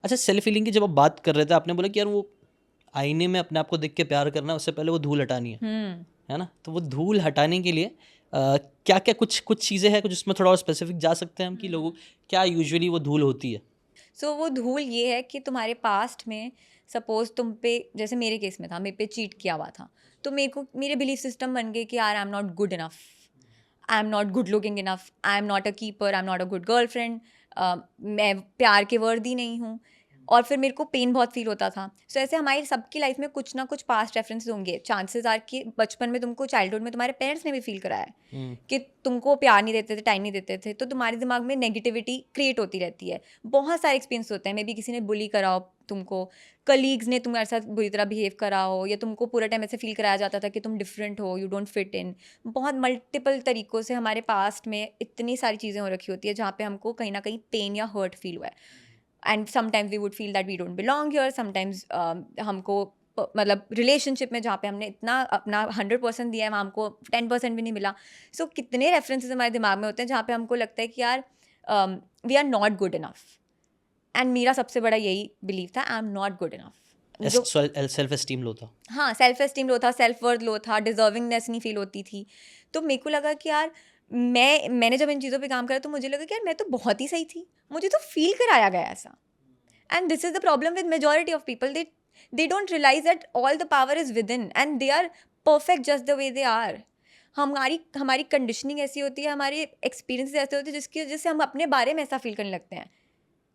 अच्छा, self healing की जब आप बात कर रहे थे, आपने बोला कि यार वो आईने में अपने आप को देख के प्यार करना है, उससे पहले वो धूल हटानी है ना? तो वो धूल हटाने के लिए क्या-क्या कुछ चीज़ें हैं, कुछ उसमें थोड़ा और स्पेसिफिक जा सकते हैं हम कि लोगों क्या यूजुअली वो धूल होती है? सो वो धूल ये है कि तुम्हारे पास्ट में सपोज तुम पे, जैसे मेरे केस में था, मेरे पे चीट किया हुआ था, तो मेरे को मेरे बिलीफ सिस्टम बन गए कि यार आई am not good enough, I am not good looking enough, I am not a keeper, I am not a good girlfriend, मैं प्यार के वर्दी नहीं हूँ। और फिर मेरे को पेन बहुत फील होता था। सो ऐसे हमारी सबकी लाइफ में कुछ ना कुछ पास्ट रेफरेंसेस होंगे। चांसेस आर कि बचपन में तुमको, चाइल्डहुड में तुम्हारे पेरेंट्स ने भी फील कराया है हुँ। कि तुमको प्यार नहीं देते थे, टाइम नहीं देते थे, तो तुम्हारे दिमाग में नेगेटिविटी क्रिएट होती रहती है। बहुत सारे एक्सपीरियंस होते हैं, मे बी किसी ने बुली करा हो तुमको, कलीग्स ने तुम्हारे साथ बुरी तरह बिहेव करा हो, या तुमको पूरा टाइम ऐसे फील कराया जाता था कि तुम डिफरेंट हो, यू डोंट फिट इन। बहुत मल्टीपल तरीक़ों से हमारे पास्ट में इतनी सारी चीज़ें हो रखी होती है जहाँ पे हमको कहीं न कहीं पेन या हर्ट फील हुआ है। And sometimes we would feel that we don't belong here, sometimes हमको मतलब रिलेशनशिप में जहाँ पे हमने इतना अपना 100% दिया है, वहाँ हमको 10% भी नहीं मिला। सो कितने रेफरेंसेस हमारे दिमाग में होते हैं जहाँ पे हमको लगता है कि यार we are not good enough. And मेरा सबसे बड़ा यही बिलीव था, I am not good enough. एस जो सेल्फ एस्टीम लो था। हाँ, सेल्फ एस्टीम लो था, सेल्फ वर्थ लो था, डिजर्विंगनेस नहीं फील होती थी। तो मेरे को लगा कि यार मैंने जब इन चीज़ों पे काम करा तो मुझे लगा कि यार मैं तो बहुत ही सही थी, मुझे तो फील कराया गया ऐसा। And this is the problem with majority of people. They don't realize that all the power is within and they are perfect just the way they are. हमारी हमारी कंडीशनिंग ऐसी होती है, हमारे एक्सपीरियंस ऐसे होते हैं जिसकी वजह से हम अपने बारे में ऐसा फील करने लगते हैं,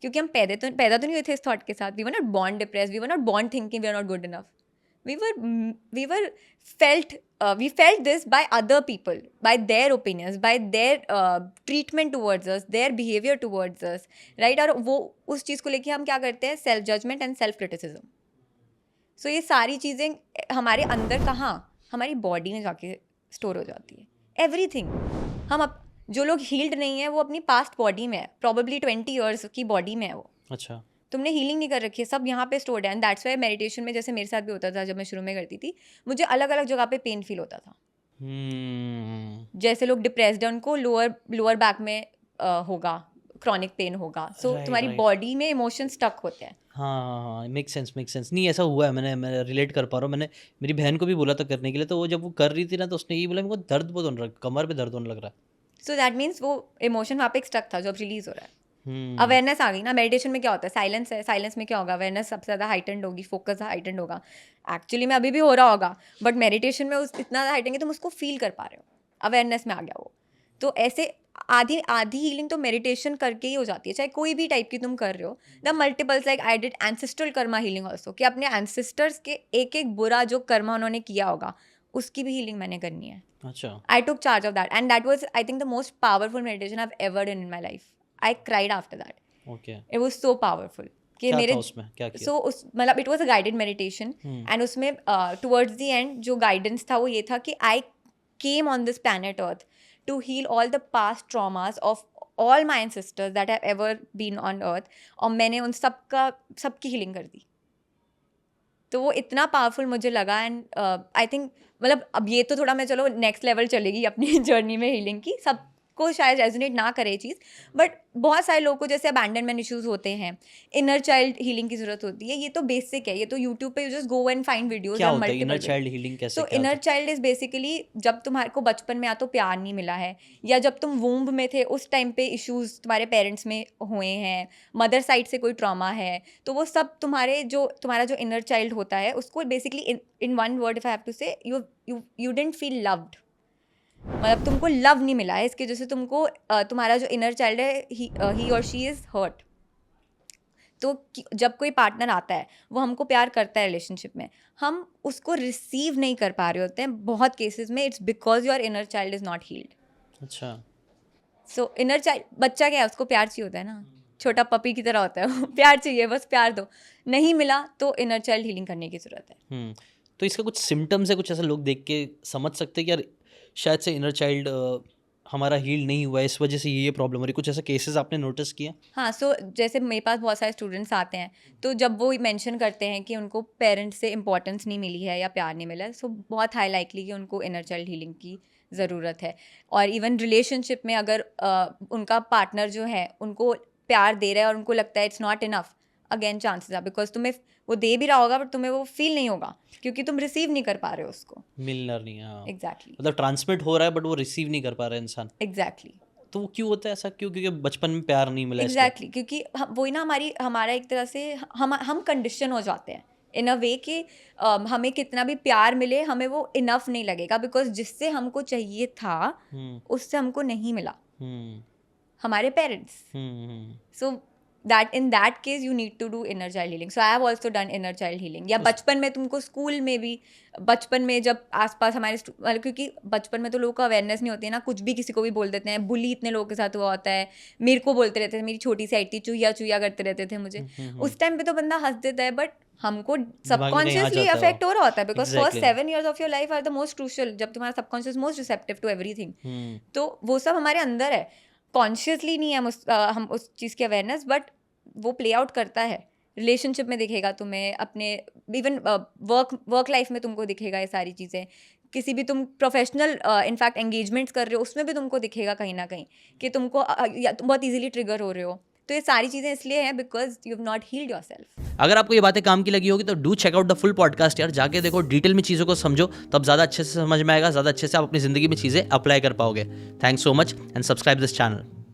क्योंकि हम पैदा तो नहीं हुए थे इस थॉट के साथ। We were not born depress, we were not born thinking we are not good enough. We were felt we felt this by other people, by their opinions, by their treatment towards us, their behavior towards us, right? और वो उस चीज़ को लेके हम क्या करते हैं, self judgement and self criticism. So ये सारी चीज़ें हमारे अंदर कहाँ, हमारी बॉडी में जाके स्टोर हो जाती है एवरीथिंग। जो लोग हील्ड नहीं है वो अपनी पास्ट बॉडी में है, प्रॉबेबली 20 years की बॉडी में है वो। अच्छा। तुमने हीलिंग नहीं कर रखी है, सब यहाँ पे स्टोर्ड है। एंड दैट्स वाई मेडिटेशन में, जैसे मेरे साथ भी होता था जब मैं शुरू में करती थी, मुझे अलग अलग जगह पे पेन फील होता था। हम्म। जैसे लोग डिप्रेस्ड है उनको लोअर लोअर बैक में होगा, क्रॉनिक पेन होगा। सो राइट, तुम्हारी राइट। बॉडी में इमोशन स्टक होते हैं। हाँ, हाँ, हाँ, मेक सेंस, मेक सेंस। नहीं, ऐसा हुआ है, मैं रिलेट कर पा रहा हूँ। मैंने मेरी बहन को भी बोला था करने के लिए, तो वो जब वो कर रही थी ना, तो उसने यही बोला, मेरे को दर्द बहुत होने लगा, कमर पे दर्द होने लग रहा है। सो दैट मीन्स वो इमोशन वहाँ पे स्टक था जो अब रिलीज हो रहा है। हुँ। अवेयरनेस आ गई ना। मेडिटेशन में क्या होता है, साइलेंस है, साइलेंस में क्या होगा, अवेयरनेस सबसे ज़्यादा हाइटेंड होगी, फोकस हाइटेंड होगा। एक्चुअली में अभी भी हो रहा होगा, बट मेडिटेशन में उस इतना ज़्यादा हाइटेंड है तुम उसको फील कर पा रहे हो, अवेयरनेस में आ गया वो। तो ऐसे आधी आधी हीलिंग तो मेडिटेशन करके ही हो जाती है, चाहे कोई भी टाइप की तुम कर रहे हो। The multiples, like I did ancestral Karma healing also, कि अपने एंसेस्टर्स के एक एक बुरा जो कर्मा उन्होंने किया होगा उसकी भी हीलिंग मैंने करनी है। अच्छा। I took charge of that, and that was, I think, the most powerful meditation I've ever done in my life. I cried after that. Okay. It was so powerful. कि क्या था मेरे उसमें? क्या किया? सो उस मतलब it was a guided meditation. हुँ। एंड उसमें टुवर्ड्स द एंड जो गाइडेंस था वो ये था कि I came on this planet earth to heal all the past traumas of all my ancestors that have ever been on earth. और मैंने उन सबकी हीलिंग कर दी। तो वो इतना पावरफुल मुझे लगा। एंड आई थिंक, मतलब अब ये तो थोड़ा मैं, चलो नेक्स्ट लेवल चलेगी अपनी जर्नी में हीलिंग की, सबको शायद रेजोनेट ना करे ये चीज़, बट बहुत सारे लोगों को जैसे अबैंडनमेंट इश्यूज होते हैं, इनर चाइल्ड हीलिंग की ज़रूरत होती है। ये तो बेसिक है, ये तो यूट्यूब पे you just go and find videos, क्या या होता है इनर मल्टीपल वे। चाइल्ड हीलिंग, कैसे सो क्या होता इनर है? चाइल्ड इज़ बेसिकली जब तुम्हारे को बचपन में या तो प्यार नहीं मिला है, या जब तुम वूम्ब में थे उस टाइम पे इश्यूज तुम्हारे पेरेंट्स में हुए हैं, मदर साइड से कोई ट्रॉमा है, तो वो सब तुम्हारा जो इनर चाइल्ड होता है उसको basically in one word if I have to say, you didn't feel loved. मतलब तुमको लव नहीं मिला है, इसकी वजह से तुमको तुम्हारा जो इनर चाइल्ड है, ही और शी इज़ हर्ट। तो जब कोई पार्टनर आता है वो हमको प्यार करता है रिलेशनशिप में, हम उसको रिसीव नहीं कर पा रहे होते हैं बहुत केसेस में। It's because your inner child is not healed. अच्छा। सो इनर चाइल्ड, बच्चा क्या है, उसको प्यार चाहिए होता है ना, छोटा पपी की तरह होता है वो। प्यार चाहिए, बस प्यार दो। नहीं मिला तो इनर चाइल्ड हीलिंग करने की ज़रूरत है। हुँ। तो इसका कुछ सिम्पटम्स है, कुछ ऐसा लोग देख के समझ सकते हैं कि यार शायद से इनर चाइल्ड हमारा हील नहीं हुआ है, इस वजह से ये प्रॉब्लम हो रही है? कुछ ऐसा केसेस आपने नोटिस किए? हाँ, सो जैसे मेरे पास बहुत सारे स्टूडेंट्स आते हैं, तो जब वो मेंशन करते हैं कि उनको पेरेंट्स से इम्पोर्टेंस नहीं मिली है या प्यार नहीं मिला है, सो बहुत हाई लाइकली कि उनको इनर चाइल्ड हीलिंग की ज़रूरत है। और इवन रिलेशनशिप में अगर उनका पार्टनर जो है उनको प्यार दे रहा है और उनको लगता है it's not enough, again chances are, because तुम्हें वो दे भी रहा होगा बट तुम्हें वो फील नहीं होगा क्योंकि तुम रिसीव नहीं कर पा रहे हो उसको. मिलना नहीं है, हाँ. एग्जैक्टली मतलब ट्रांसमिट हो रहा है बट वो रिसीव नहीं कर पा रहा है इंसान. एग्जैक्टली तो वो क्यों होता है ऐसा, क्यों? क्योंकि बचपन में प्यार नहीं मिला इसलिए. एग्जैक्टली क्योंकि वही ना हमारा एक तरह से हम कंडीशन हो जाते हैं इन अ वे कि हमें कितना भी प्यार मिले हमें वो इनफ नहीं लगेगा, बिकॉज जिससे हमको चाहिए था उससे हमको नहीं मिला हमारे parents. So that in that case you need to do inner child healing. So I have also done inner child healing. या बचपन में तुमको स्कूल में भी, बचपन में जब आसपास हमारे क्योंकि बचपन में तो लोगों को अवेयरनेस नहीं होती है ना, कुछ भी किसी को भी बोल देते हैं. बुली इतने लोगों के साथ हुआ होता है. मेरे को बोलते रहते थे, मेरी छोटी सी आई थी, चूया चूया करते रहते थे मुझे. उस टाइम पे तो बंदा हंस देता है बट हमको सबकॉन्शियसली अफेक्ट हो रहा होता है, because first 7 years of your life are the most crucial, जब तुम्हारा subconscious most receptive to everything. तो वो सब हमारे अंदर है, कॉन्शियसली नहीं है हम उस चीज़ की अवेयरनेस, बट वो प्ले आउट करता है. रिलेशनशिप में दिखेगा तुम्हें, अपने इवन वर्क लाइफ में तुमको दिखेगा ये सारी चीज़ें. किसी भी तुम प्रोफेशनल इनफैक्ट एंगेजमेंट्स कर रहे हो उसमें भी तुमको दिखेगा कहीं ना कहीं कि तुमको तुम बहुत इजीली ट्रिगर हो रहे हो. तो ये सारी चीज़ें इसलिए हैं because you have not healed yourself. अगर आपको ये बातें काम की लगी होगी तो do check out the full podcast यार. जाके देखो, डिटेल में चीज़ों को समझो, तब ज़्यादा अच्छे से समझ में आएगा, ज़्यादा अच्छे से आप अपनी ज़िंदगी में चीज़ें अप्लाई कर पाओगे. Thanks so much and subscribe this channel.